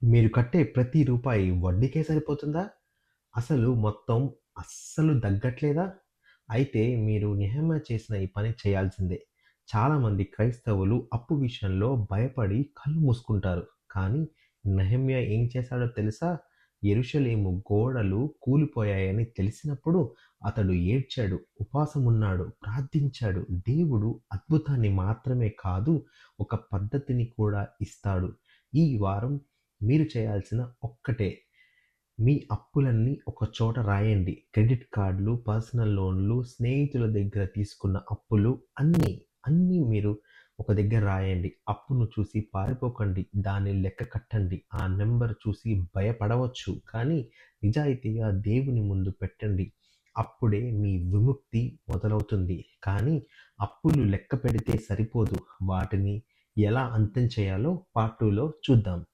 మీరు కట్టే ప్రతి రూపాయి వడ్డీకే సరిపోతుందా? అసలు మొత్తం అస్సలు తగ్గట్లేదా? అయితే మీరు నెహెమ్యా చేసిన ఈ పని చేయాల్సిందే. చాలామంది క్రైస్తవులు అప్పు విషయంలో భయపడి కళ్ళు మూసుకుంటారు. కానీ నెహెమ్యా ఏం చేశాడో తెలుసా? యెరూషలేము గోడలు కూలిపోయాయని తెలిసినప్పుడు అతడు ఏడ్చాడు, ఉపవాసమున్నాడు, ప్రార్థించాడు. దేవుడు అద్భుతాన్ని మాత్రమే కాదు, ఒక పద్ధతిని కూడా ఇస్తాడు. ఈ వారం మీరు చేయాల్సిన ఒక్కటే, మీ అప్పులన్నీ ఒక చోట రాయండి. క్రెడిట్ కార్డులు, పర్సనల్ లోన్లు, స్నేహితుల దగ్గర తీసుకున్న అప్పులు అన్నీ మీరు ఒక దగ్గర రాయండి. అప్పును చూసి పారిపోకండి. దాన్ని లెక్క కట్టండి. ఆ నెంబర్ చూసి భయపడవచ్చు. కానీ నిజాయితీగా దేవుని ముందు పెట్టండి. అప్పుడే మీ విముక్తి మొదలవుతుంది. కానీ అప్పులు లెక్క పెడితే సరిపోదు. వాటిని ఎలా అంతం చేయాలో పార్ట్ 2లో చూద్దాం.